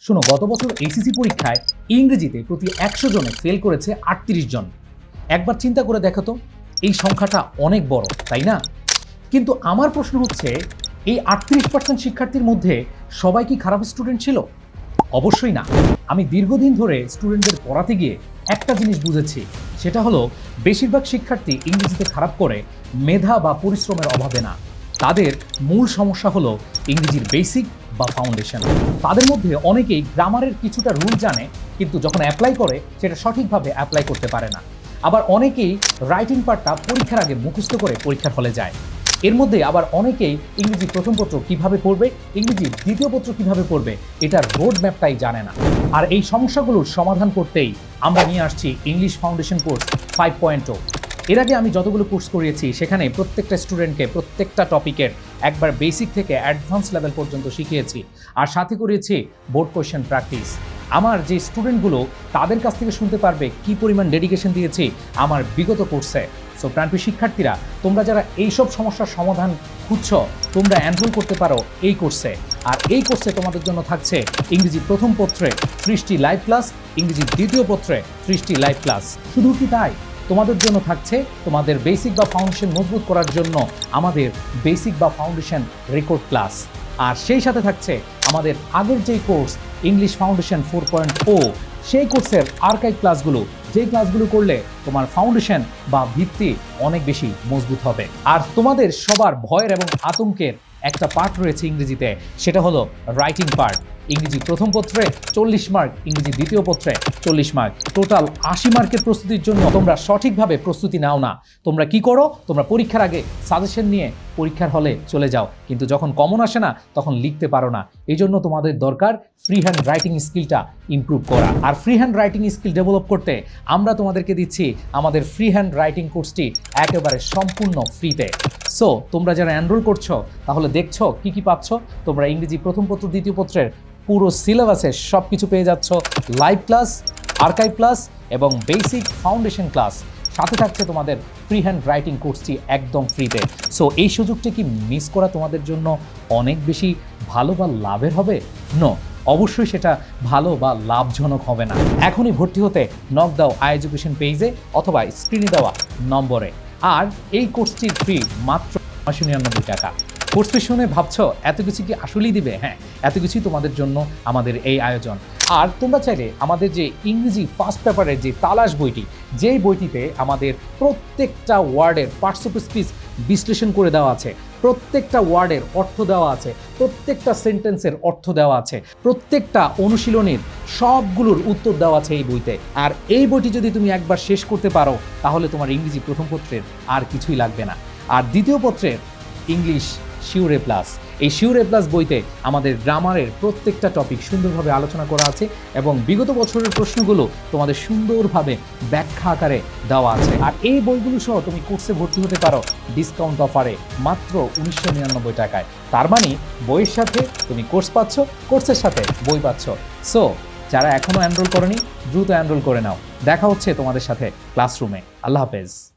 শোনো, গত বছর এইচএসসি পরীক্ষায় ইংরেজিতে প্রতি 100 জনে ফেল করেছে 38 জন। একবার চিন্তা করে দেখো তো, এই সংখ্যাটা অনেক বড়, তাই না? কিন্তু আমার প্রশ্ন হচ্ছে, এই 38% শিক্ষার্থীর মধ্যে সবাই কি খারাপ স্টুডেন্ট ছিল? অবশ্যই না। আমি দীর্ঘদিন ধরে স্টুডেন্টদের পড়াতে গিয়ে একটা জিনিস বুঝেছি, সেটা হলো বেশিরভাগ শিক্ষার্থী ইংরেজিতে খারাপ করে মেধা বা পরিশ্রমের অভাবে না। তাদের মূল সমস্যা হলো ইংরেজির বেসিক বা ফাউন্ডেশন। তাদের মধ্যে অনেকেই গ্রামারের কিছুটা রুল জানে, কিন্তু যখন অ্যাপ্লাই করে সেটা সঠিকভাবে অ্যাপ্লাই করতে পারে না। আবার অনেকেই রাইটিং পার্টটা পরীক্ষার আগে মুখস্থ করে পরীক্ষার হলে যায়। এর মধ্যে আবার অনেকেই ইংরেজি প্রথম পত্র কিভাবে পড়বে, ইংরেজি দ্বিতীয় পত্র কিভাবে পড়বে, এটার রোড ম্যাপটাই জানে না। আর এই সমস্যাগুলোর সমাধান করতেই আমরা নিয়ে আসছি ইংলিশ ফাউন্ডেশন কোর্স 5.0। এর আগে আমি যতগুলো কোর্স করিয়েছি সেখানে প্রত্যেকটা স্টুডেন্টকে প্রত্যেকটা টপিকের একবার বেসিক থেকে অ্যাডভান্স লেভেল পর্যন্ত শিখিয়েছি, আর সাথে করিয়েছি বোর্ড কোয়েশ্চেন প্র্যাকটিস। আমার যে স্টুডেন্টগুলো, তাদের কাছ থেকে শুনতে পারবে কি পরিমাণ ডেডিকেশন দিয়েছি আমার বিগত কোর্সে। সো প্রাণপ্রিয় শিক্ষার্থীরা, তোমরা যারা এইসব সমস্যার সমাধান খুঁজছো, তোমরা এনরোল করতে পারো এই কোর্সে। আর এই কোর্সে তোমাদের জন্য থাকছে ইংরেজি প্রথম পত্রে 30টি লাইভ ক্লাস, ইংরেজি দ্বিতীয় পত্রে 30টি লাইভ ক্লাস। শুধু কি তাই, তোমাদের জন্য থাকছে তোমাদের বেসিক বা ফাউন্ডেশন মজবুত করার জন্য আমাদের বেসিক বা ফাউন্ডেশন রেকর্ড ক্লাস। আর সেই সাথে থাকছে আমাদের আগের যেই কোর্স ইংলিশ ফাউন্ডেশন 4.0, সেই কোর্সের আর্কাইভ ক্লাসগুলো, যেই ক্লাসগুলো করলে তোমার ফাউন্ডেশন বা ভিত্তি অনেক বেশি মজবুত হবে। আর তোমাদের সবার ভয়ের এবং আতঙ্কের একটা পার্ট রয়েছে ইংরেজিতে, সেটা হলো রাইটিং পার্ট। ইংরেজি প্রথম পত্রে 40 মার্ক, ইংরেজি দ্বিতীয় পত্রে 40 মার্ক, টোটাল 80 মার্কের প্রস্তুতির জন্য তোমরা সঠিকভাবে প্রস্তুতি নাও না। তোমরা কি করো? তোমরা পরীক্ষার আগে সাজেশন নিয়ে পরীক্ষার হলে চলে যাও, কিন্তু যখন কমন আসে না তখন লিখতে পারো না। এই জন্য তোমাদের দরকার ফ্রি হ্যান্ড রাইটিং স্কিলটা ইমপ্রুভ করা। আর free hand writing skill develop করতে আমরা তোমাদেরকে দিচ্ছি আমাদের ফ্রি হ্যান্ড রাইটিং কোর্সটি একেবারে সম্পূর্ণ ফ্রিতে। সো তোমরা যারা এনরোল করছো, তাহলে দেখছো কি কি পাচ্ছ। তোমরা ইংরেজি প্রথম পত্র দ্বিতীয় পত্রের পুরো সিলেবাসে সব কিছু পেয়ে যাচ্ছ, লাইভ ক্লাস, আর্কাইভ ক্লাস এবং বেসিক ফাউন্ডেশন ক্লাস। সাথে থাকছে তোমাদের ফ্রি হ্যান্ড রাইটিং কোর্সটি একদম ফ্রিতে। সো এই সুযোগটি কি মিস করা তোমাদের জন্য অনেক বেশি ভালো বা লাভের হবে? নো, অবশ্যই সেটা ভালো বা লাভজনক হবে না। এখনই ভর্তি হতে নক দাও আই এডুকেশন পেজে অথবা স্ক্রিনে দেওয়া নম্বরে। আর এই কোর্সটির ফি মাত্র 999 টাকা। কোর্স ফি শুনে ভাবছো এত কিছু কি আসলেই দিবে? হ্যাঁ, এত কিছুই তোমাদের জন্য আমাদের এই আয়োজন। আর তোমরা চাইলে আমাদের যে ইংরেজি ফার্স্ট পেপারের যে তালাশ বইটি, যেই বইটিতে আমাদের প্রত্যেকটা ওয়ার্ডের পার্টস অফ স্পিচ বিশ্লেষণ করে দেওয়া আছে, প্রত্যেকটা ওয়ার্ডের অর্থ দেওয়া আছে, প্রত্যেকটা সেন্টেন্সের অর্থ দেওয়া আছে, প্রত্যেকটা অনুশীলনীর সবগুলোর উত্তর দেওয়া আছে এই বইতে। আর এই বইটি যদি তুমি একবার শেষ করতে পারো, তাহলে তোমার ইংরেজি প্রথম পত্রের আর কিছুই লাগবে না। আর দ্বিতীয় পত্রের ইংলিশ শিওর এ প্লাস, এই শিওর এ প্লাস বইতে আমাদের গ্রামারের প্রত্যেকটা টপিক সুন্দরভাবে আলোচনা করা আছে এবং বিগত বছরের প্রশ্নগুলো তোমাদের সুন্দরভাবে ব্যাখ্যা আকারে দেওয়া আছে। আর এই বইগুলো সহ তুমি কোর্সে ভর্তি হতে পারো ডিসকাউন্ট অফারে মাত্র 1999 টাকায়। তার মানে বইয়ের সাথে তুমি কোর্স পাচ্ছ, কোর্সের সাথে বই পাচ্ছ। সো যারা এখনও এনরোল করনি, দ্রুত এনরোল করে নাও। দেখা হচ্ছে তোমাদের সাথে ক্লাসরুমে। আল্লাহ হাফেজ।